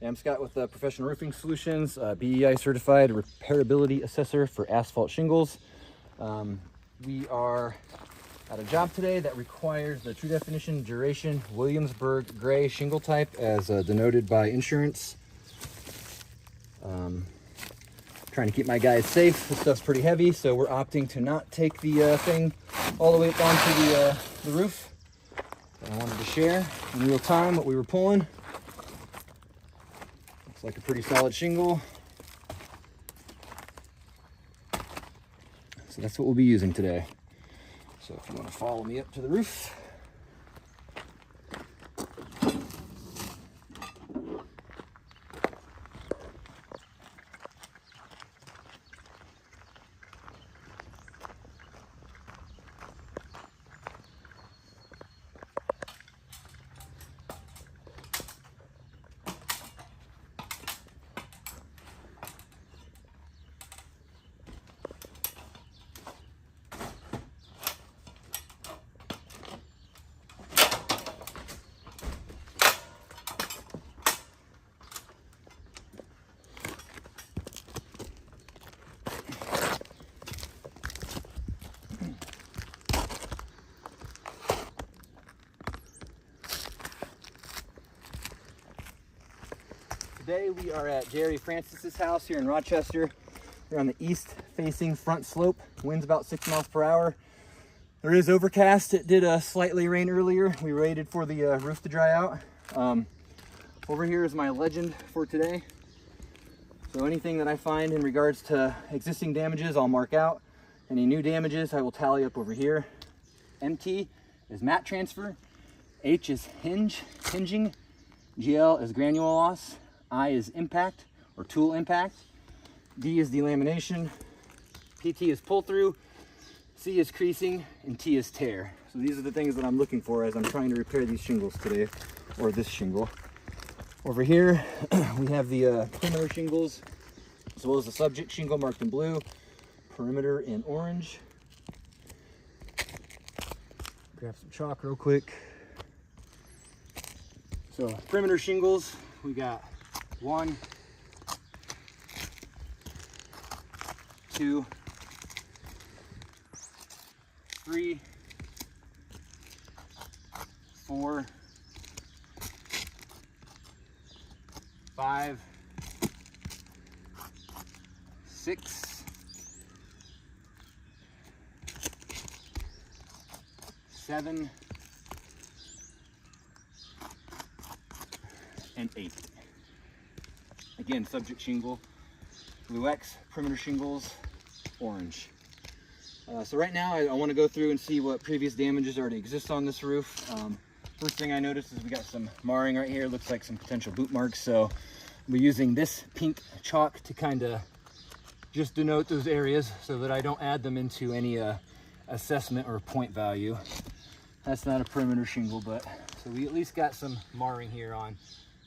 Yeah, I'm Scott with Professional Roofing Solutions, BEI certified repairability assessor for asphalt shingles. We are at a job today that requires the true definition duration Williamsburg gray shingle type as denoted by insurance. Trying to keep my guys safe. This stuff's pretty heavy, so we're opting to not take the thing all the way up onto the roof. I wanted to share in real time what we were pulling. Looks like a pretty solid shingle. So that's what we'll be using today. So if you want to follow me up to the roof. Today we are at Jerry Francis's house here in Rochester. We're on the east facing front slope. Wind's about 6 miles per hour. There is overcast. It did slightly rain earlier. We waited for the roof to dry out. Over here is my legend for today. So anything that I find in regards to existing damages, I'll mark out. Any new damages, I will tally up over here. MT is mat transfer. H is hinging. GL is granule loss. I is impact or tool impact. D is delamination. PT is pull through. C is creasing, and T is tear. So these are the things that I'm looking for as I'm trying to repair these shingles today, or this shingle. Over here, we have the perimeter shingles, as well as the subject shingle marked in blue, perimeter in orange. Grab some chalk real quick. So perimeter shingles, we got 1, 2, 3, 4, 5, 6, 7, and 8. Again, subject shingle, blue X, perimeter shingles, orange. So right now I want to go through and see what previous damages already exist on this roof. First thing I noticed is we got some marring right here. Looks like some potential boot marks. So we're using this pink chalk to kind of just denote those areas so that I don't add them into any assessment or point value. That's not a perimeter shingle, but so we at least got some marring here on,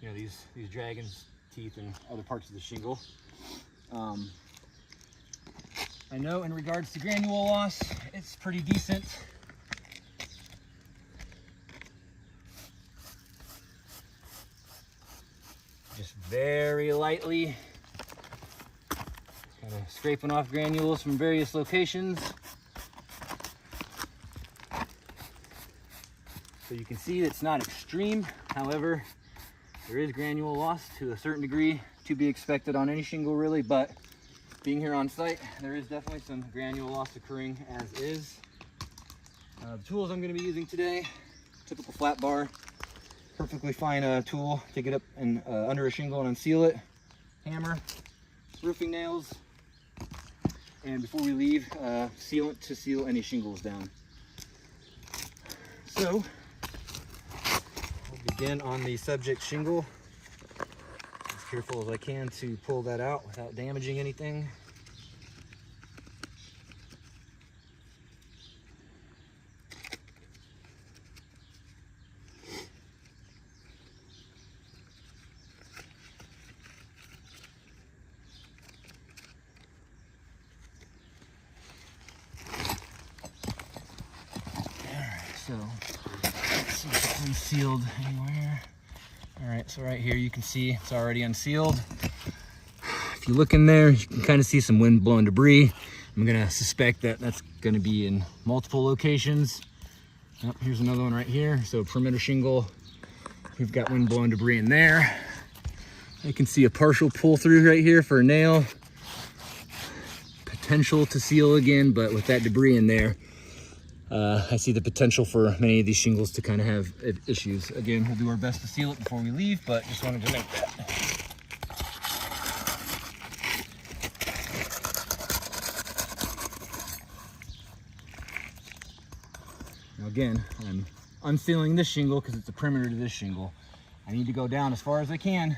you know, these dragon's teeth and other parts of the shingle. I know in regards to granule loss, it's pretty decent. Just very lightly, kind of scraping off granules from various locations. So you can see it's not extreme. However, there is granule loss to a certain degree to be expected on any shingle really, but being here on site, there is definitely some granule loss occurring as is. The tools I'm going to be using today, typical flat bar, perfectly fine tool to get up and under a shingle and unseal it, hammer, roofing nails, and before we leave, sealant to seal any shingles down. So, we'll begin on the subject shingle. As careful as I can to pull that out without damaging anything. So let's see if it's unsealed anywhere. All right, right, so right here you can see it's already unsealed. If you look in there, you can kind of see some wind blowing debris. I'm gonna suspect that that's gonna be in multiple locations. Oh, here's another one right here. So perimeter shingle, we've got wind blowing debris in there. I can see a partial pull through right here for a nail. Potential to seal again, but with that debris in there, I see the potential for many of these shingles to kind of have issues. Again, we'll do our best to seal it before we leave, but just wanted to note that. Now again, I'm unsealing this shingle because it's a perimeter to this shingle. I need to go down as far as I can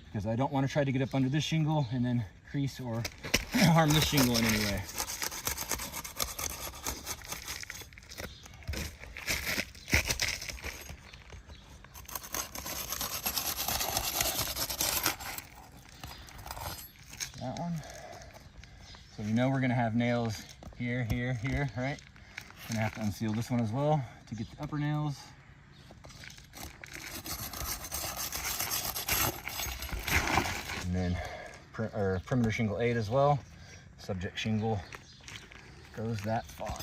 because I don't want to try to get up under this shingle and then crease or harm this shingle in any way. That one. So we know we're gonna have nails here, here, here, right? Gonna have to unseal this one as well to get the upper nails. And then perimeter shingle 8 as well. Subject shingle goes that far.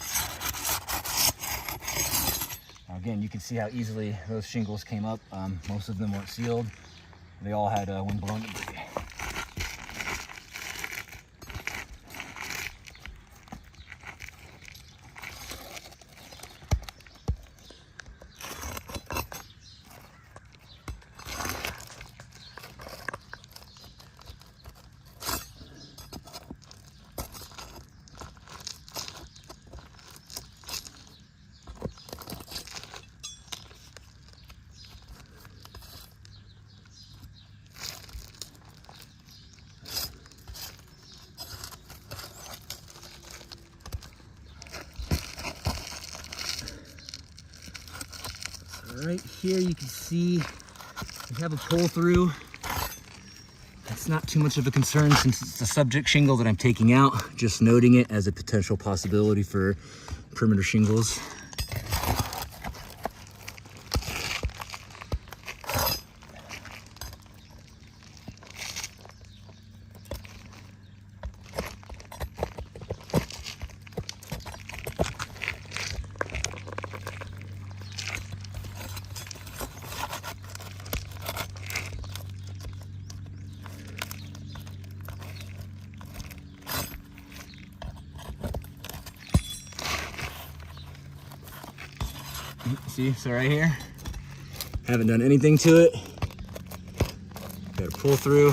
Now again, you can see how easily those shingles came up. Most of them weren't sealed. They all had wind-blown debris. Right here you can see we have a pull through. That's not too much of a concern since it's the subject shingle that I'm taking out, just noting it as a potential possibility for perimeter shingles. See, so right here, haven't done anything to it. Got to pull through.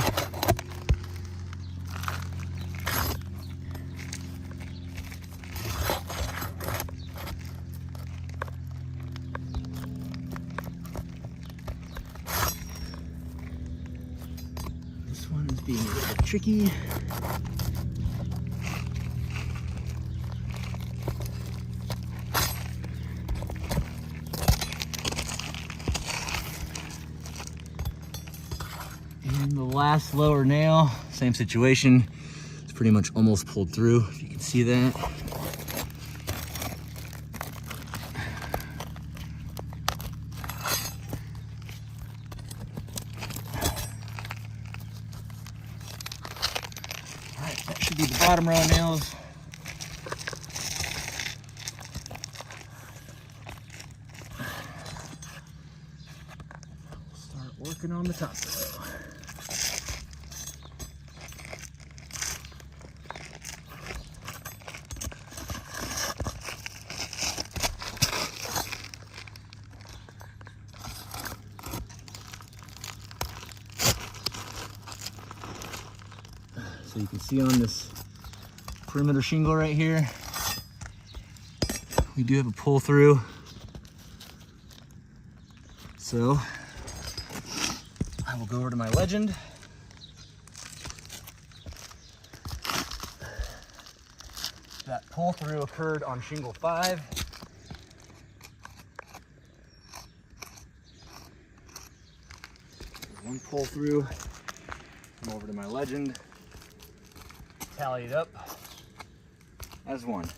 This one is being a little bit tricky. And the last lower nail, same situation. It's pretty much almost pulled through, if you can see that. All right, that should be the bottom row of nails. Start working on the top row. So you can see on this perimeter shingle right here, we do have a pull through. So I will go over to my legend. That pull through occurred on shingle 5. One pull through. Come over to my legend. Tally it up as one.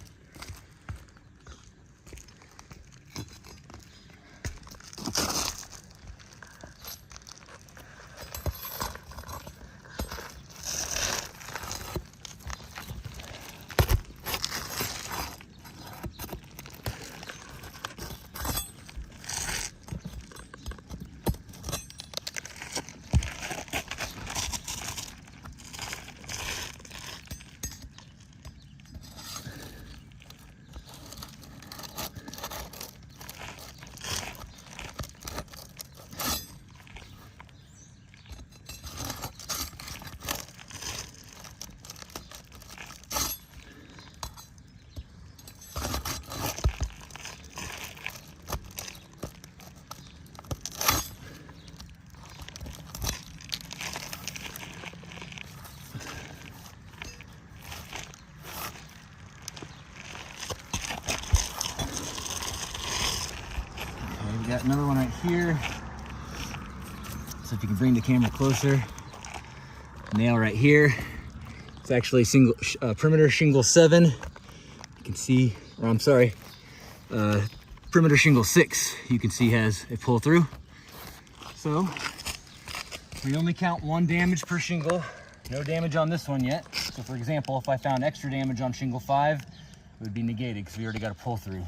got another one right here. So if you can bring the camera closer, nail right here. It's actually single perimeter shingle 7. You can see, or I'm sorry, perimeter shingle 6. You can see has a pull through. So we only count 1 damage per shingle. No damage on this one yet. So for example, if I found extra damage on shingle 5, it would be negated because we already got a pull through.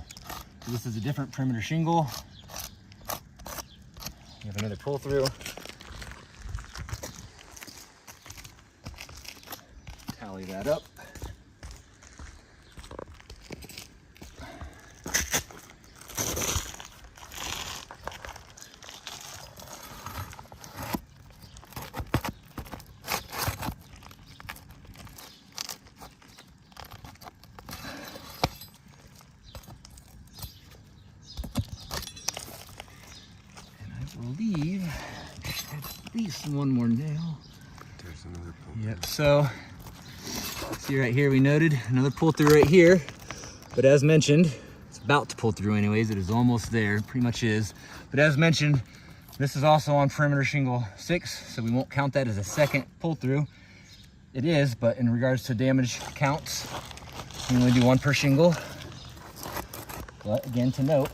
So this is a different perimeter shingle. You have another pull through. Tally that up. Believe at least 1 more nail. There's another pull. Yep, so see right here we noted another pull through right here, but as mentioned, it's about to pull through anyways. It is almost there, pretty much is. But as mentioned, this is also on perimeter shingle 6, so we won't count that as a second pull through. It is, but in regards to damage counts, we only do 1 per shingle. But again, to note,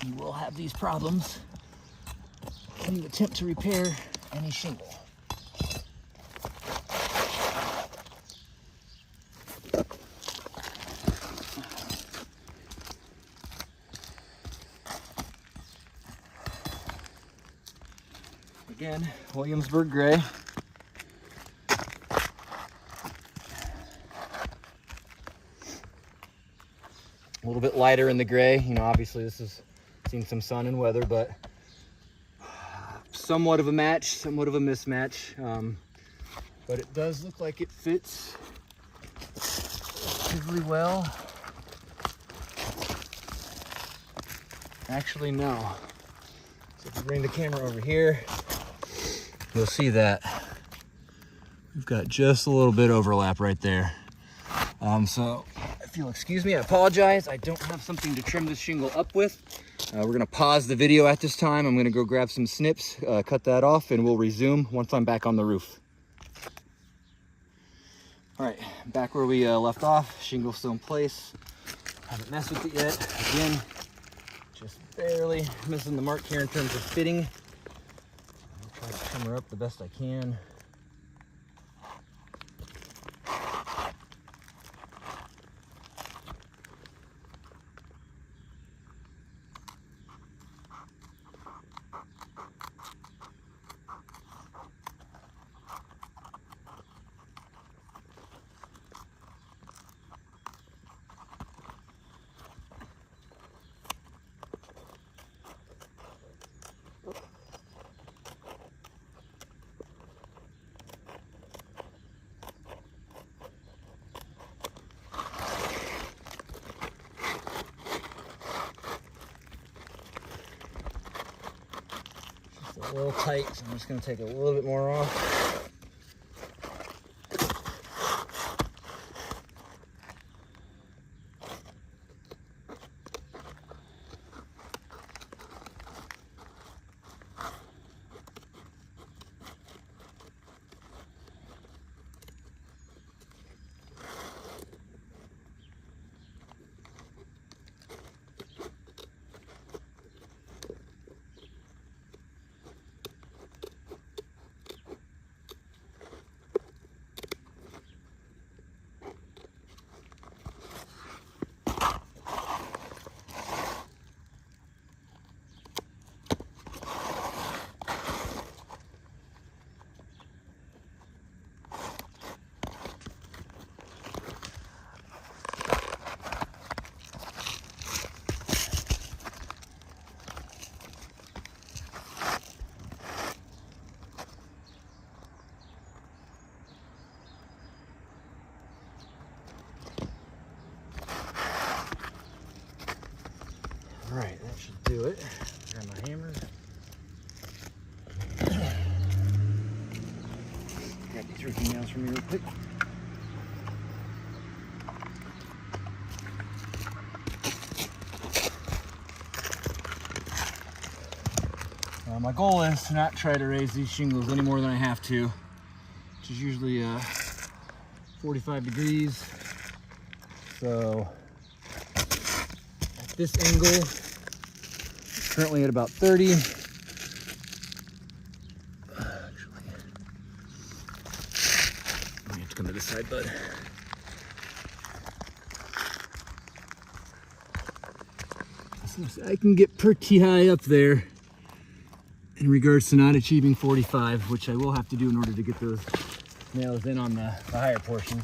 you will have these problems when you attempt to repair any shingle. Again, Williamsburg gray. A little bit lighter in the gray. You know, obviously this is seen some sun and weather, but somewhat of a match, somewhat of a mismatch. But it does look like it fits relatively well. Actually, no. So if we bring the camera over here, you'll see that we've got just a little bit overlap right there. So if you'll excuse me, I apologize. I don't have something to trim this shingle up with. We're gonna pause the video at this time. I'm gonna go grab some snips, cut that off, and we'll resume once I'm back on the roof. All right, back where we left off, shingle still in place. Haven't messed with it yet. Again, just barely missing the mark here in terms of fitting. I'll try to trim her up the best I can. A little tight, so I'm just going to take a little bit more off. All right, that should do it. Grab my hammer. Grab these roofing nails from me real quick. My goal is to not try to raise these shingles any more than I have to, which is usually 45 degrees. So at this angle, it's currently at about 30. Actually, you have to come to this side, bud. So I can get pretty high up there in regards to not achieving 45, which I will have to do in order to get those nails in on the higher portions.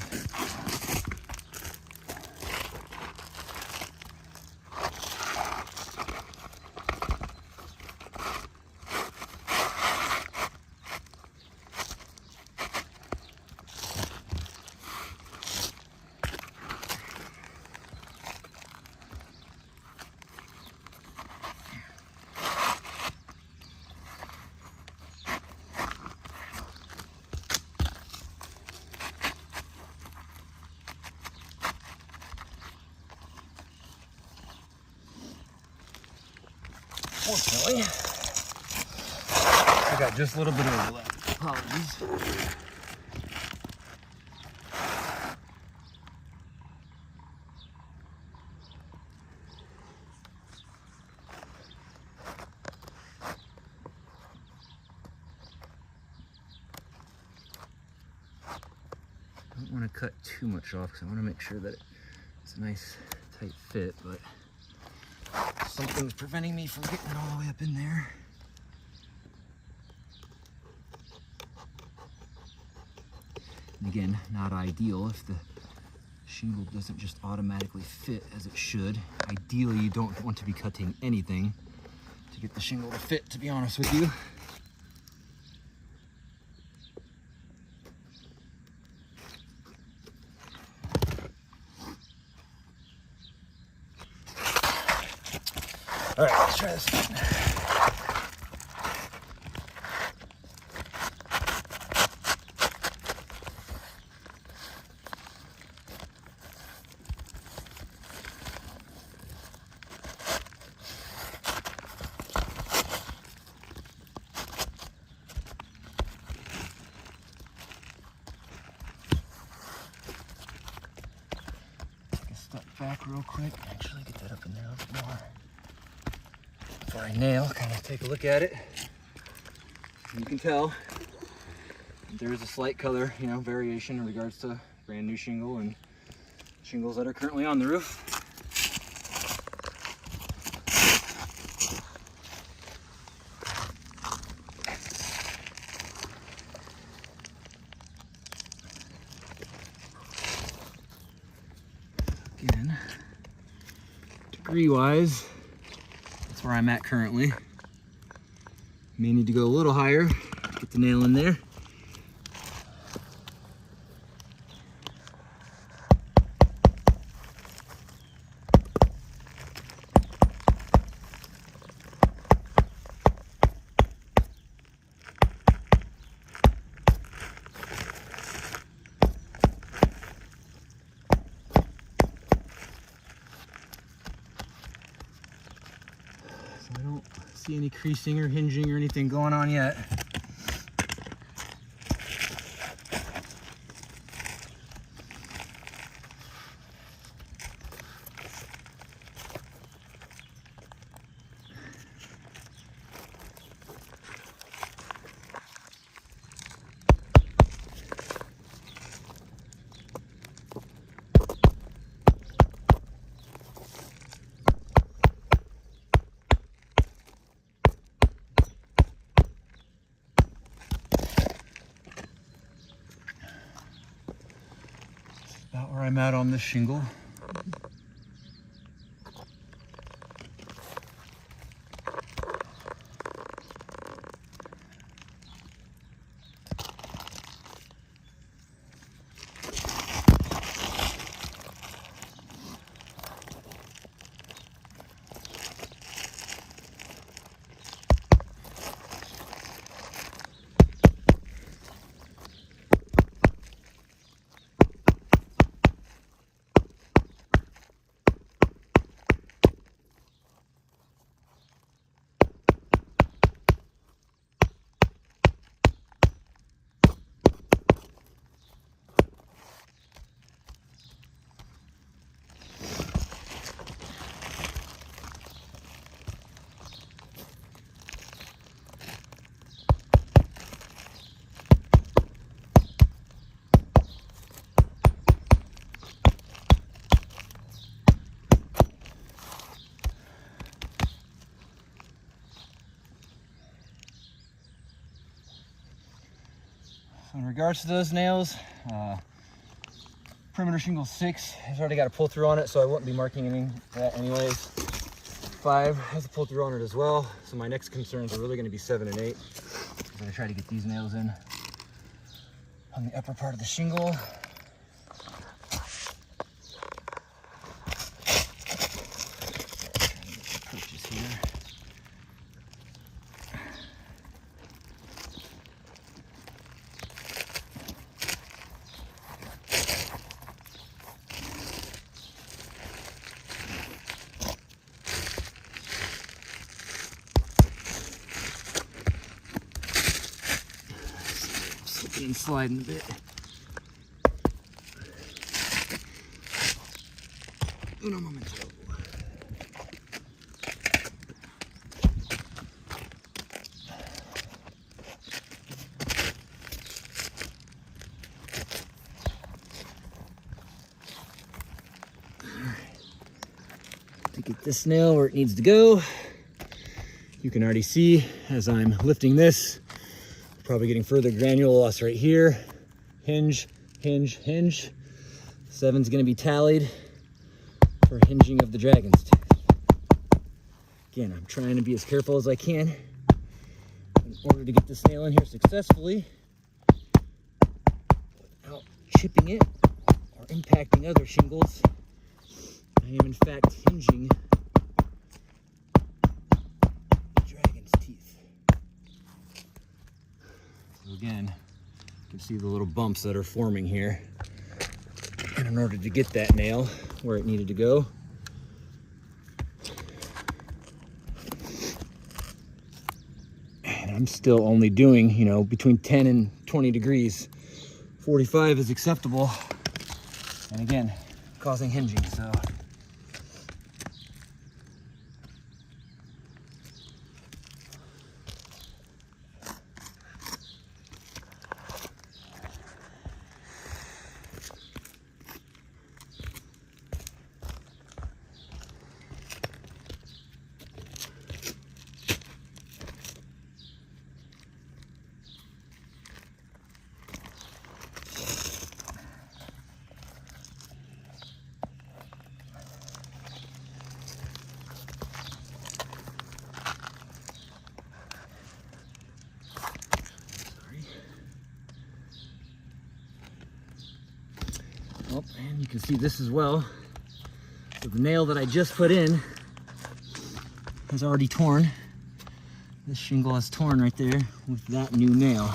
Fortunately, I got just a little bit of overlap. Apologies. I don't want to cut too much off because I want to make sure that it's a nice tight fit, but something's preventing me from getting all the way up in there. And again, not ideal if the shingle doesn't just automatically fit as it should. Ideally, you don't want to be cutting anything to get the shingle to fit, to be honest with you. All right, let's try this. Take a step back real quick. Actually, get that up in there a little bit more. Before I nail, kind of take a look at it. You can tell there is a slight color, variation in regards to brand new shingle and shingles that are currently on the roof. Again, degree-wise, where I'm at currently. May need to go a little higher, get the nail in there. I don't see any creasing or hinging or anything going on yet. About where I'm at on this shingle. So in regards to those nails, perimeter shingle 6 has already got a pull through on it, so I won't be marking any that anyways. 5 has a pull through on it as well. So my next concerns are really going to be 7 and 8. I'm going to try to get these nails in on the upper part of the shingle. Purchase here. Slipping and sliding a bit. Uno momento. To get this nail where it needs to go. You can already see as I'm lifting this, probably getting further granule loss right here. Hinge, hinge, hinge. 7's gonna be tallied for hinging of the dragon's tooth. Again, I'm trying to be as careful as I can in order to get this nail in here successfully without chipping it or impacting other shingles. I am in fact hinging the dragon's teeth. So again, you can see the little bumps that are forming here. And in order to get that nail where it needed to go, and I'm still only doing, you know, between 10 and 20 degrees. 45 is acceptable. And again, causing hinging, so. Oh, and you can see this as well. So the nail that I just put in has already torn. This shingle has torn right there with that new nail.